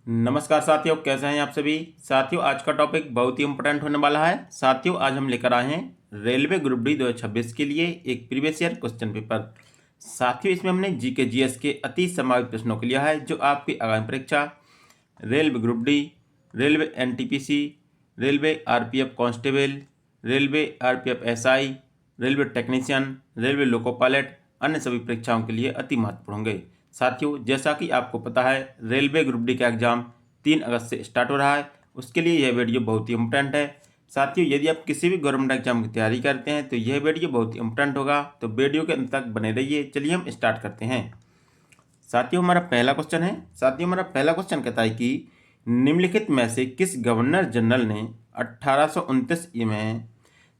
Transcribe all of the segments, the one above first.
नमस्कार साथियों, कैसे हैं आप सभी। साथियों, आज का टॉपिक बहुत ही इंपॉर्टेंट होने वाला है। साथियों, आज हम लेकर आए हैं रेलवे ग्रुप डी 2026 के लिए एक प्रीवियस ईयर क्वेश्चन पेपर। साथियों, इसमें हमने जीके जीएस के अति संभावित प्रश्नों को लिया है जो आपकी आगामी परीक्षा railway group D, railway NTPC, railway RPF constable, railway RPF SI, railway technician, railway loco pilot अन्य सभी परीक्षाओं के लिए अति महत्वपूर्ण होंगे। साथियों, जैसा कि आपको पता है, रेलवे ग्रुप डी का एग्जाम 3 अगस्त से स्टार्ट हो रहा है। उसके लिए यह वीडियो बहुत ही इम्पोर्टेंट है। साथियों, यदि आप किसी भी गवर्नमेंट एग्जाम की तैयारी करते हैं तो यह वीडियो बहुत ही इम्पोर्टेंट होगा, तो वीडियो के अंत तक बने रहिए। चलिए हम स्टार्ट करते हैं। साथियों, हमारा पहला क्वेश्चन कहता है कि निम्नलिखित में से किस गवर्नर जनरल ने 1829 में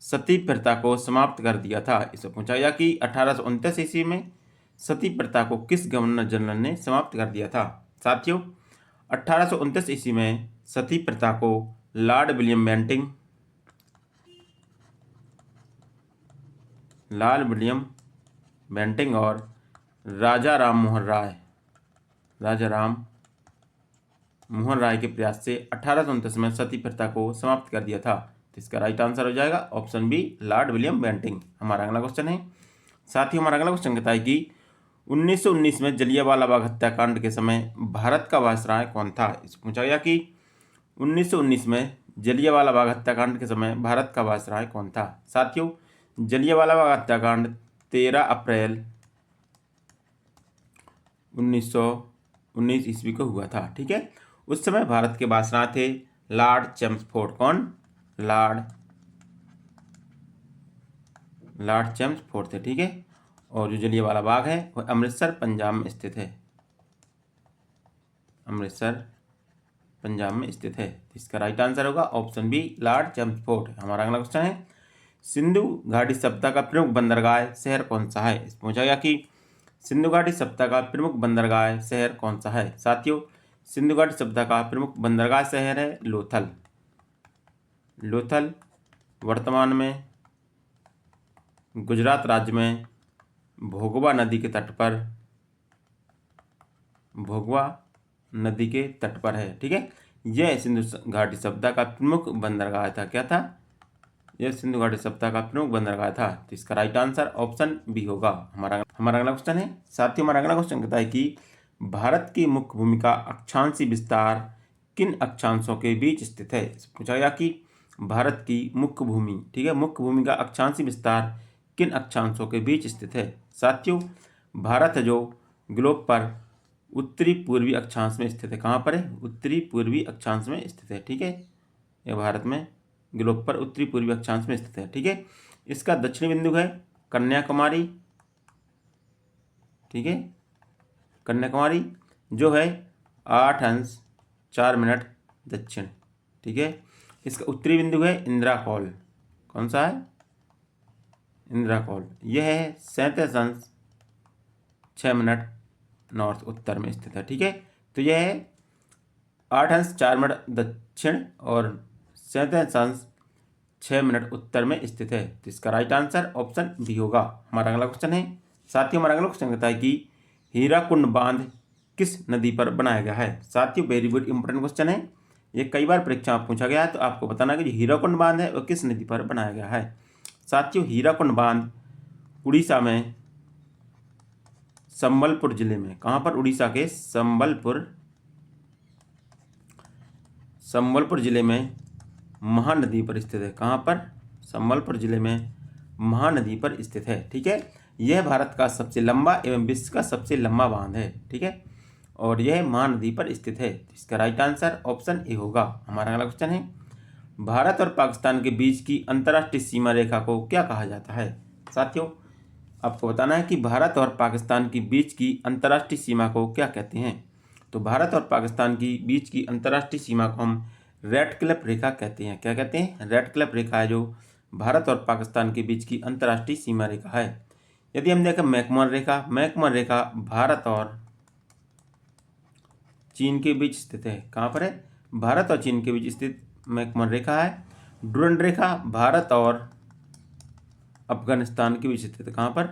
सती प्रथा को समाप्त कर दिया था। इससे पूछा गया कि 1829 ईस्वी में सती प्रथा को किस गवर्नर जनरल ने समाप्त कर दिया था। साथियों, 1829 ईस्वी में सती प्रथा को लॉर्ड विलियम बेंटिंग और राजा राम मोहन राय के प्रयास से 1829 में सती प्रथा को समाप्त कर दिया था। तो इसका राइट आंसर हो जाएगा option B, Lord William Bentinck. हमारा अगला क्वेश्चन है। साथियों, हमारा अगला क्वेश्चन कहता है कि 1919 में जलियांवाला बाग हत्याकांड के समय भारत का वायसराय कौन था। इस पूछा गया कि 1919 में जलियांवाला बाग हत्याकांड के समय भारत का वायसराय कौन था। साथियों, जलियांवाला बाग हत्याकांड 13 अप्रैल 1919 ईस्वी को हुआ था। ठीक है, उस समय भारत के वायसराय थे लॉर्ड चेम्सफोर्ड। कौन? लॉर्ड चेम्सफोर्ड थे। ठीक है, और जो जलियांवाला बाग है वह अमृतसर पंजाब में स्थित है। इसका राइट आंसर होगा ऑप्शन बी, लॉर्ड चेम्सफोर्ड। हमारा अगला क्वेश्चन है। सिंधु घाटी सभ्यता का प्रमुख बंदरगाह शहर कौन सा है। इस पूछा गया कि सिंधु घाटी सभ्यता का प्रमुख बंदरगाह शहर कौन सा है। साथियों, सिंधु घाटी सभ्यता का प्रमुख बंदरगाह शहर है लोथल वर्तमान में गुजरात राज्य में भोगवा नदी के तट पर है। ठीक है, यह सिंधु घाटी सभ्यता का प्रमुख बंदरगाह था। क्या था? यह सिंधु घाटी सभ्यता का प्रमुख बंदरगाह था। तो इसका राइट आंसर ऑप्शन बी होगा। हमारा अगला क्वेश्चन है। साथियों, हमारा अगला क्वेश्चन कहता है कि भारत की मुख्य भूमि का अक्षांशीय विस्तार किन अक्षांशों के बीच स्थित है। पूछा गया कि भारत की मुख्य भूमि, ठीक है, मुख्य भूमि का अक्षांशीय विस्तार किन अक्षांशों के बीच स्थित है। साथियों, भारत है जो ग्लोब पर उत्तरी पूर्वी अक्षांश में स्थित है। कहाँ पर है? उत्तरी पूर्वी अक्षांश में स्थित है। ठीक है, यह भारत में ग्लोब पर उत्तरी पूर्वी अक्षांश में स्थित है। ठीक है, इसका दक्षिणी बिंदु है कन्याकुमारी। ठीक है, कन्याकुमारी जो है 8 अंश 4 मिनट दक्षिण। ठीक है, इसका उत्तरी बिंदु है इंदिरा कौल। कौन सा है? इंदिरा कौल। यह है 37 अंश 6 मिनट नॉर्थ उत्तर में स्थित है। ठीक है, तो यह है 8 अंश 4 मिनट दक्षिण और 37 अंश 6 मिनट उत्तर में स्थित है। तो इसका राइट आंसर ऑप्शन बी होगा। हमारा अगला क्वेश्चन है। साथियों, हमारा अगला क्वेश्चन कहता है कि हीराकुंड बांध किस नदी पर बनाया गया है। साथियों, वेरी गुड इंपॉर्टेंट क्वेश्चन है। ये कई बार परीक्षा में पूछा गया है, तो आपको बताना है कि जो हीराकुंड बांध है वह किस नदी पर बनाया गया है। साथियों, हीराकुंड बांध उड़ीसा में संबलपुर जिले में। कहाँ पर? उड़ीसा के संबलपुर जिले में महानदी पर स्थित है। कहाँ पर? संबलपुर जिले में महानदी पर स्थित है। ठीक है, यह भारत का सबसे लंबा एवं विश्व का सबसे लंबा बांध है। ठीक है, और यह महानदी पर स्थित है। इसका राइट आंसर ऑप्शन ए होगा। हमारा अगला क्वेश्चन है। भारत और पाकिस्तान के बीच की अंतर्राष्ट्रीय सीमा रेखा को क्या कहा जाता है। साथियों, आपको बताना है कि भारत और पाकिस्तान के बीच की अंतर्राष्ट्रीय सीमा को क्या कहते हैं। तो भारत और पाकिस्तान की बीच की अंतर्राष्ट्रीय सीमा को हम रेड क्लिफ रेखा कहते हैं। क्या कहते हैं? रेड क्लिफ रेखा है जो भारत और पाकिस्तान के बीच की अंतर्राष्ट्रीय सीमा रेखा है। यदि हम देखें मैकमोहन रेखा भारत और चीन के बीच स्थित है। कहाँ पर है? भारत और चीन के बीच स्थित मैकमोहन रेखा है। डुरंड रेखा भारत और अफगानिस्तान के बीच स्थित है। कहाँ पर?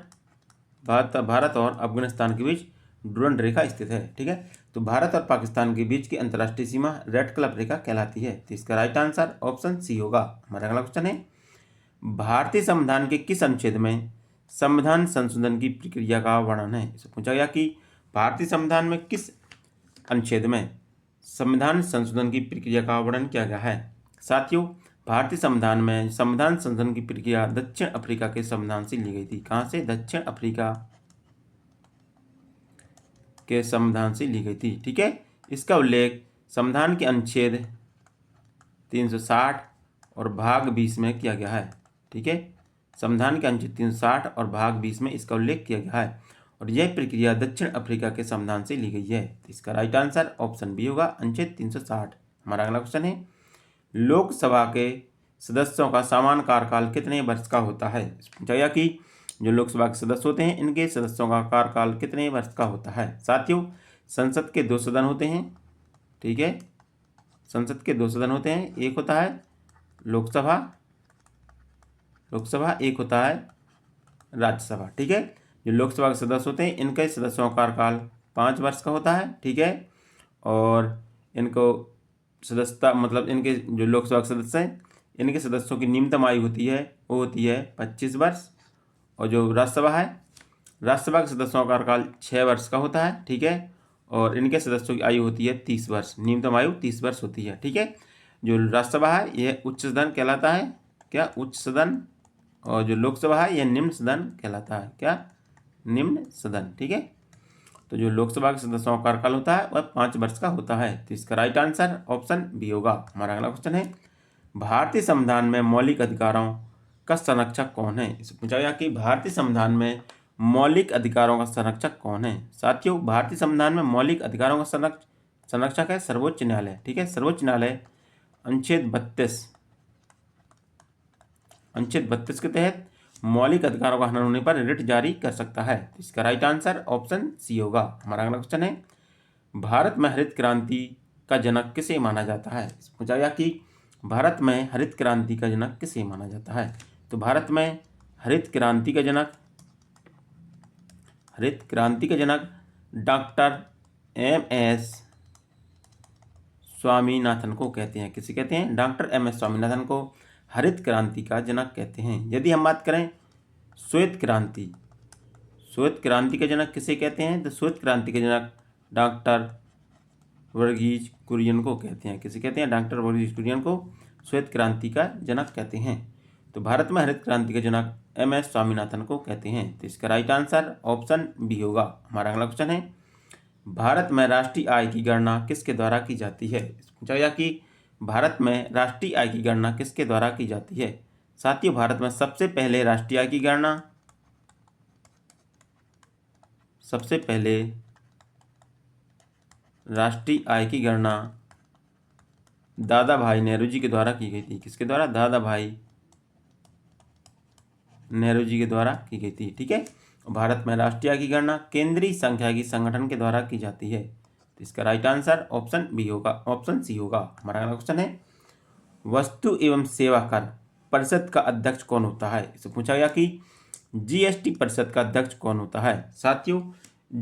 भारत और अफगानिस्तान के बीच डुरंड रेखा स्थित है। ठीक है, तो भारत और पाकिस्तान के बीच की अंतर्राष्ट्रीय सीमा रेड क्लिफ रेखा कहलाती है। तो इसका राइट आंसर ऑप्शन सी होगा। हमारा अगला क्वेश्चन है, भारतीय संविधान के किस अनुच्छेद में संविधान संशोधन की प्रक्रिया का वर्णन है। इसे पूछा गया कि भारतीय संविधान में किस अनुच्छेद में संविधान संशोधन की प्रक्रिया का वर्णन किया गया है। साथियों, भारतीय संविधान में संविधान संशोधन की प्रक्रिया दक्षिण अफ्रीका के संविधान से ली गई थी। कहाँ से? दक्षिण अफ्रीका के संविधान से ली गई थी। ठीक है, इसका उल्लेख संविधान के अनुच्छेद 360 और भाग 20 में किया गया है। ठीक है, संविधान के अनुच्छेद 360 और भाग 20 में इसका उल्लेख किया गया है और यह प्रक्रिया दक्षिण अफ्रीका के संविधान से ली गई है। तो इसका राइट आंसर ऑप्शन बी होगा, अनुच्छेद 360। हमारा अगला क्वेश्चन है, लोकसभा के सदस्यों का सामान्य कार्यकाल कितने वर्ष का होता है। पूछा गया कि जो लोकसभा के सदस्य होते हैं इनके सदस्यों का कार्यकाल कितने वर्ष का होता है। साथियों, संसद के 2 सदन होते हैं। ठीक है, संसद के 2 सदन होते हैं, एक होता है लोकसभा, एक होता है राज्यसभा। ठीक है, जो लोकसभा के सदस्य होते हैं इनके सदस्यों का कार्यकाल 5 वर्ष का होता है। ठीक है, और इनको सदस्यता मतलब इनके जो लोकसभा के सदस्य हैं इनके सदस्यों की न्यूनतम आयु होती है वो होती है 25 वर्ष। और जो राज्यसभा है, राज्यसभा के सदस्यों का कार्यकाल 6 वर्ष का होता है। ठीक है, और इनके सदस्यों की आयु होती है 30 वर्ष, न्यूनतम आयु 30 वर्ष होती है। ठीक है, जो राज्यसभा है यह उच्च सदन कहलाता है। क्या? उच्च सदन। और जो लोकसभा है यह निम्न सदन कहलाता है। क्या? निम्न सदन। ठीक है, तो जो लोकसभा के सदस्यों का कार्यकाल होता है वह 5 वर्ष का होता है। तो इसका राइट आंसर ऑप्शन बी होगा। हमारा अगला क्वेश्चन है, भारतीय संविधान में मौलिक अधिकारों का संरक्षक कौन है। इसे पूछा गया कि भारतीय संविधान में मौलिक अधिकारों का संरक्षक कौन है। साथियों, भारतीय संविधान में मौलिक अधिकारों का संरक्षक है सर्वोच्च न्यायालय। ठीक है, सर्वोच्च न्यायालय अनुच्छेद 32 के तहत मौलिक अधिकारों का हनन होने पर रिट जारी कर सकता है। इसका राइट आंसर ऑप्शन सी होगा। हमारा अगला क्वेश्चन है, भारत में हरित क्रांति का जनक किसे माना जाता है। पूछा गया कि भारत में हरित क्रांति का जनक किसे माना जाता है। तो भारत में हरित क्रांति का जनक डॉक्टर MS स्वामीनाथन को कहते हैं। किसे कहते हैं? डॉक्टर MS स्वामीनाथन को हरित क्रांति का जनक कहते हैं। यदि हम बात करें श्वेत क्रांति का जनक किसे कहते हैं, तो श्वेत क्रांति के जनक डॉक्टर वर्गीज कुरियन को कहते हैं। किसे कहते हैं? डॉक्टर वर्गीज कुरियन को श्वेत क्रांति का जनक कहते हैं। तो भारत में हरित क्रांति के जनक MS स्वामीनाथन को कहते हैं। तो इसका राइट आंसर ऑप्शन बी होगा। हमारा अगला क्वेश्चन है, भारत में राष्ट्रीय आय की गणना किसके द्वारा की जाती है। पूछा गया कि भारत में राष्ट्रीय आय की गणना किसके द्वारा की जाती है। साथियों, भारत में सबसे पहले राष्ट्रीय आय की गणना दादा भाई नेहरू जी के द्वारा की गई थी। किसके द्वारा? दादा भाई नेहरू जी के द्वारा की गई थी। ठीक है, भारत में राष्ट्रीय आय की गणना केंद्रीय सांख्यिकी संगठन के द्वारा की जाती है। तो इसका राइट आंसर ऑप्शन बी होगा, ऑप्शन सी होगा। हमारा अगला क्वेश्चन है, वस्तु एवं सेवा कर परिषद का अध्यक्ष कौन होता है। इससे पूछा गया कि GST परिषद का अध्यक्ष कौन होता है। साथियों,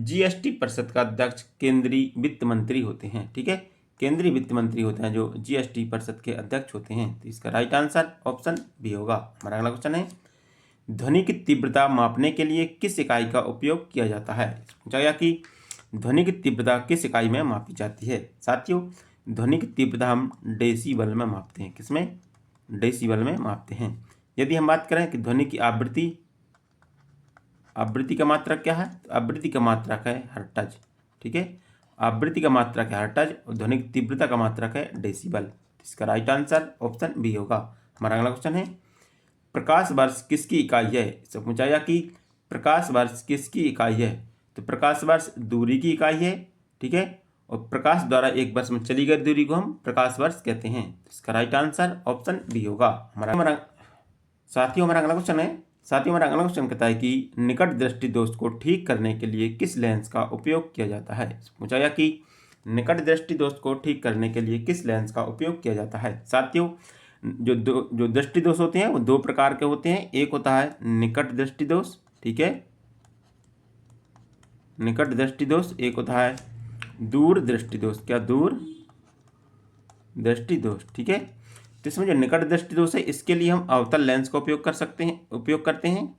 GST परिषद का अध्यक्ष केंद्रीय वित्त मंत्री होते हैं। ठीक है, केंद्रीय वित्त मंत्री होते हैं जो GST परिषद के अध्यक्ष होते हैं। तो इसका राइट आंसर ऑप्शन बी होगा। हमारा अगला क्वेश्चन है, ध्वनि की तीव्रता मापने के लिए किस इकाई का उपयोग किया जाता है। पूछा गया कि ध्वनि की तीव्रता किस इकाई में मापी जाती है। साथियों, ध्वनि की तीव्रता हम डेसीबल में मापते हैं। किसमें? डेसीबल में मापते हैं। यदि हम बात करें कि ध्वनि की आवृत्ति का मात्रक क्या है, तो आवृत्ति का मात्रक है हर्ट्ज। ठीक है, आवृत्ति का मात्रक है हर्ट्ज और ध्वनि की तीव्रता का मात्रक है डेसीबल। इसका राइट आंसर ऑप्शन बी होगा। हमारा अगला क्वेश्चन है, प्रकाश वर्ष किसकी इकाई है। इससे पूछा गया कि प्रकाश वर्ष किसकी इकाई है। तो प्रकाश वर्ष दूरी की इकाई है। ठीक है, और प्रकाश द्वारा एक वर्ष में चली गई दूरी को हम प्रकाश वर्ष कहते हैं। इसका राइट आंसर ऑप्शन बी होगा। हमारा अगला क्वेश्चन कहता है कि निकट दृष्टि दोष को ठीक करने के लिए किस लेंस का उपयोग किया जाता है। पूछा गया कि निकट दृष्टि दोष को ठीक करने के लिए किस लेंस का उपयोग किया जाता है। साथियों, जो दृष्टि दोष होते हैं वो 2 प्रकार के होते हैं। एक होता है निकट दृष्टि दोष। ठीक है, निकट दृष्टि दोष, एक होता है दूर दृष्टि दोष। क्या? दूर दृष्टि दोष। ठीक है, तो इसमें जो निकट दृष्टि दोष है इसके लिए हम अवतल लेंस का उपयोग करते हैं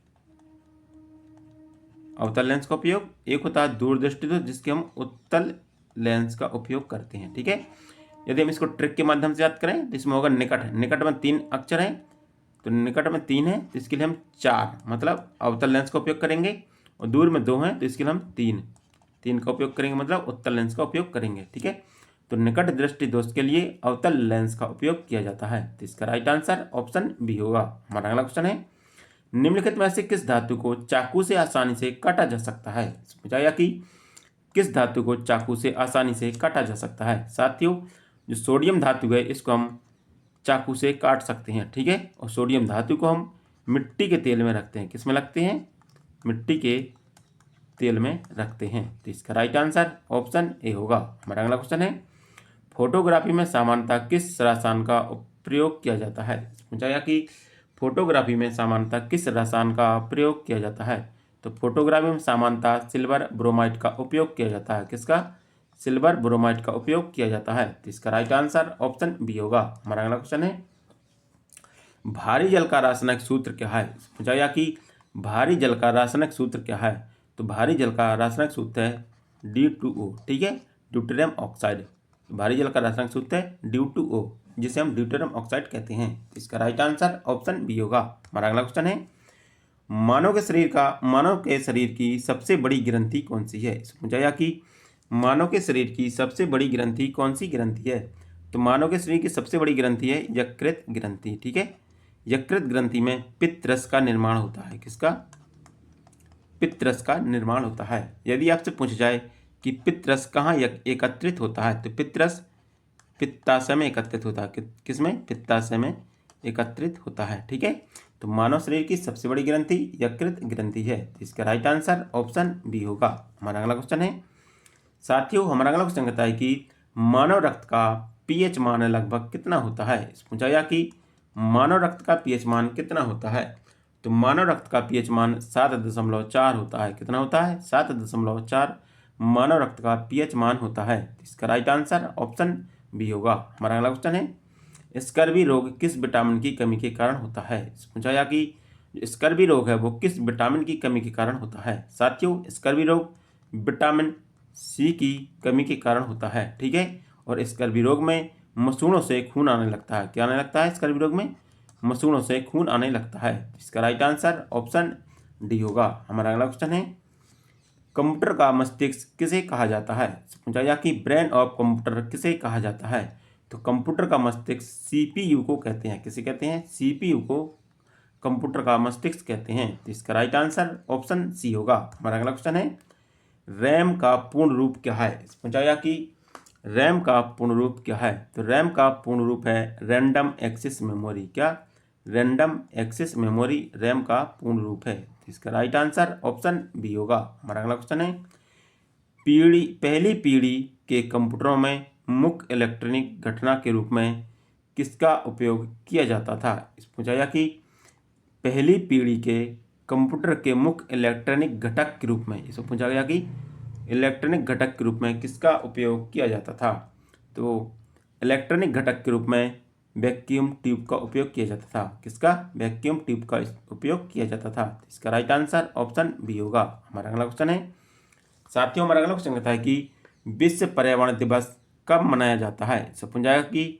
अवतल लेंस का उपयोग। एक होता है दूर दृष्टि दोष जिसके हम उत्तल लेंस का उपयोग करते हैं। ठीक है, यदि हम इसको ट्रिक के माध्यम से याद करें तो इसमें होगा निकट। निकट में 3 अक्षर हैं, तो निकट में 3 है तो इसके लिए हम 4 मतलब अवतल लेंस का उपयोग करेंगे, और दूर में 2 हैं तो इसके लिए हम 3 का उपयोग करेंगे, मतलब उत्तल लेंस का उपयोग करेंगे। ठीक है, तो निकट दृष्टि दोष के लिए अवतल लेंस का उपयोग किया जाता है, तो इसका राइट आंसर ऑप्शन बी होगा। हमारा अगला क्वेश्चन है, निम्नलिखित में से किस धातु को चाकू से आसानी से काटा जा सकता है? बताया कि किस धातु को चाकू से आसानी से काटा जा सकता है। साथियों, जो सोडियम धातु है इसको हम चाकू से काट सकते हैं। ठीक है, और सोडियम धातु को हम मिट्टी के तेल में रखते हैं। किस में रखते हैं? मिट्टी के तेल में रखते हैं, तो इसका राइट आंसर ऑप्शन ए होगा। हमारा अगला क्वेश्चन है, फोटोग्राफी में सामान्यतः किस रसायन का प्रयोग किया जाता है? पूछा कि फोटोग्राफी में सामान्यतः किस रसायन का प्रयोग किया जाता है? तो फोटोग्राफी में सामान्यतः सिल्वर ब्रोमाइड का उपयोग किया जाता है। किसका? सिल्वर ब्रोमाइड का उपयोग किया जाता है, तो इसका राइट आंसर ऑप्शन बी होगा। हमारा अगला क्वेश्चन है, भारी जल का रासायनिक सूत्र क्या है? पूछा कि भारी जल का रासायनिक सूत्र क्या है? तो भारी जल का रासायनिक सूत्र है D2O। ठीक है, ड्यूटेरियम ऑक्साइड। भारी जल का रासायनिक सूत्र है D2O, जिसे हम ड्यूटेरियम ऑक्साइड कहते हैं। इसका राइट आंसर ऑप्शन बी होगा। हमारा अगला क्वेश्चन है, मानव के शरीर की सबसे बड़ी ग्रंथि कौन सी है? पूछा कि मानव के शरीर की सबसे बड़ी ग्रंथि कौन सी ग्रंथि है? तो मानव के शरीर की सबसे बड़ी ग्रंथि है यकृत ग्रंथि। ठीक है, यकृत ग्रंथि में पित्तरस का निर्माण होता है। किसका? पित्तरस का निर्माण होता है। यदि आपसे पूछा जाए कि पित्तरस कहाँ एकत्रित होता है, तो पित्तरस पित्ताशय में एकत्रित होता है। किसमें? पित्ताशय में एकत्रित होता है। ठीक है, तो मानव शरीर की सबसे बड़ी ग्रंथि यकृत ग्रंथि है, इसका राइट आंसर ऑप्शन बी होगा। हमारा अगला क्वेश्चन है, साथियों हमारा अगला क्वेश्चन कहता है कि मानव रक्त का पीएच मान लगभग कितना होता है? पूछा गया कि मानव रक्त का पीएच मान कितना होता है? तो मानव रक्त का पीएच मान 7.4 होता है। कितना होता है? 7.4 मानव रक्त का पीएच मान होता है, इसका राइट आंसर ऑप्शन बी होगा। हमारा अगला क्वेश्चन है, स्कर्वी रोग किस विटामिन की कमी के कारण होता है? पूछा गया कि स्कर्वी रोग है वो किस विटामिन की कमी के कारण होता है? साथियों, स्कर्वी रोग विटामिन सी की कमी के कारण होता है। ठीक है, और स्कर्वी रोग में मसूड़ों से खून आने लगता है। क्या आने लगता है? स्कर्वी रोग में मसूड़ों से खून आने लगता है, इसका राइट आंसर ऑप्शन डी होगा। हमारा अगला क्वेश्चन है, कंप्यूटर का मस्तिष्क किसे कहा जाता है? पूछा गया कि ब्रेन ऑफ कंप्यूटर किसे कहा जाता है? तो कंप्यूटर का मस्तिष्क सीपीयू को कहते हैं। किसे कहते हैं? सीपीयू को कंप्यूटर का मस्तिष्क कहते हैं, तो इसका राइट आंसर ऑप्शन सी होगा। हमारा अगला क्वेश्चन है, रैम का पूर्ण रूप क्या है? पूछा गया कि रैम का पूर्ण रूप क्या है? तो रैम का पूर्ण रूप है रैंडम एक्सेस मेमोरी। क्या? रैंडम एक्सेस मेमोरी रैम का पूर्ण रूप है, इसका राइट आंसर ऑप्शन बी होगा। हमारा अगला क्वेश्चन है, पहली पीढ़ी के कंप्यूटरों में मुख्य इलेक्ट्रॉनिक घटना के रूप में किसका उपयोग किया जाता था? पूछा गया कि पहली पीढ़ी के कंप्यूटर के मुख्य इलेक्ट्रॉनिक घटक के रूप में, इसको पूछा गया कि इलेक्ट्रॉनिक घटक के रूप में किसका उपयोग किया जाता था? तो इलेक्ट्रॉनिक घटक के रूप में वैक्यूम ट्यूब का उपयोग किया जाता था। किसका? वैक्यूम ट्यूब का उपयोग किया जाता था, इसका राइट आंसर ऑप्शन बी होगा। हमारा अगला क्वेश्चन है, साथियों हमारा अगला क्वेश्चन कहता है कि विश्व पर्यावरण दिवस कब मनाया जाता है? सब पूछा जाएगा कि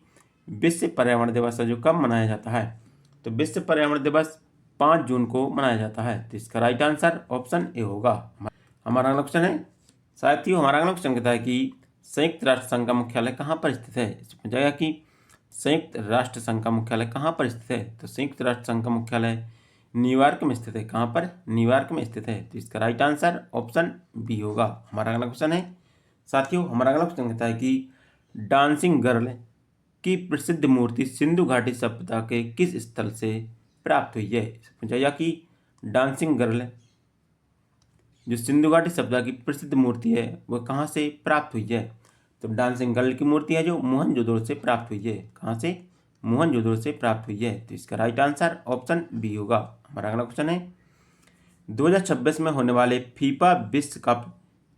विश्व पर्यावरण दिवस जो कब मनाया जाता है? तो विश्व पर्यावरण दिवस 5 जून को मनाया जाता है, तो इसका राइट आंसर ऑप्शन ए होगा। हमारा अगला क्वेश्चन है, साथियों हमारा अगला क्वेश्चन कहता है कि संयुक्त राष्ट्र संघ का मुख्यालय कहाँ पर स्थित है? पूछा जाएगा कि संयुक्त राष्ट्र संघ का मुख्यालय कहाँ पर स्थित है? तो संयुक्त राष्ट्र संघ का मुख्यालय न्यूयॉर्क में स्थित है। कहाँ पर? न्यूयॉर्क में स्थित है, तो इसका राइट आंसर ऑप्शन बी होगा। हमारा अगला क्वेश्चन है, साथियों हमारा अगला क्वेश्चन कहता है कि डांसिंग गर्ल की प्रसिद्ध मूर्ति सिंधु घाटी सभ्यता के किस स्थल से प्राप्त हुई है? पूछा गया कि डांसिंग गर्ल जो सिंधु घाटी सभ्यता की प्रसिद्ध मूर्ति है वह कहाँ से प्राप्त हुई है? तो डांसिंग गर्ल की मूर्ति है जो मोहनजोदड़ो से प्राप्त हुई है। कहाँ से? मोहनजोदड़ो से प्राप्त हुई है, तो इसका राइट आंसर ऑप्शन बी होगा। हमारा अगला क्वेश्चन है, 2026 में होने वाले फीफा विश्व कप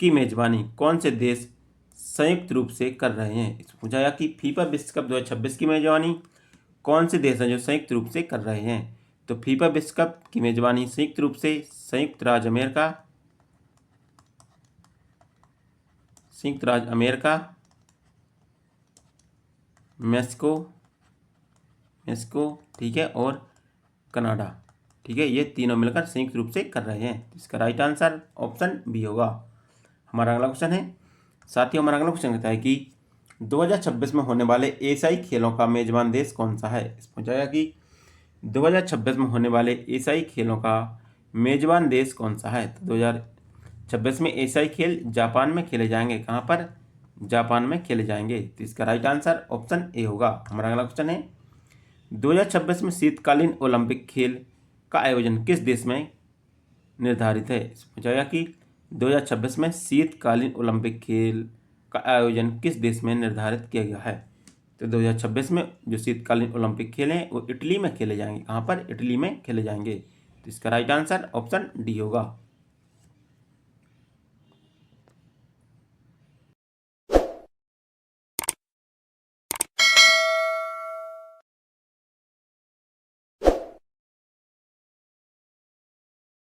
की मेजबानी कौन से देश संयुक्त रूप से कर रहे हैं। इसमें पूछा गया कि फीफा विश्व कप 2026 की मेजबानी कौन से देश हैं जो संयुक्त रूप से कर रहे हैं। तो फीफा विश्व कप की मेजबानी संयुक्त रूप से संयुक्त राज्य अमेरिका, मेक्सिको, ठीक है, और कनाडा, ठीक है, ये तीनों मिलकर संयुक्त रूप से कर रहे हैं। इसका राइट आंसर ऑप्शन बी होगा। हमारा अगला क्वेश्चन है साथियों, हमारा अगला क्वेश्चन कहता है कि 2026 में होने वाले एशियाई खेलों का मेजबान देश कौन सा है। इस पूछा गया कि 2026 में होने वाले एशियाई खेलों का मेजबान देश कौन सा है। तो 2026 में एशियाई खेल जापान में खेले जाएंगे। कहाँ पर? जापान में खेले जाएंगे। तो इसका राइट आंसर ऑप्शन ए होगा। हमारा अगला क्वेश्चन है 2026 में शीतकालीन ओलंपिक खेल का आयोजन किस देश में निर्धारित है। पूछा गया कि 2026 में शीतकालीन ओलंपिक खेल का आयोजन किस देश में निर्धारित किया गया है। तो 2026 में जो शीतकालीन ओलंपिक खेल हैं वो इटली में खेले जाएंगे। कहाँ पर? इटली में खेले जाएंगे। तो इसका राइट आंसर ऑप्शन डी होगा।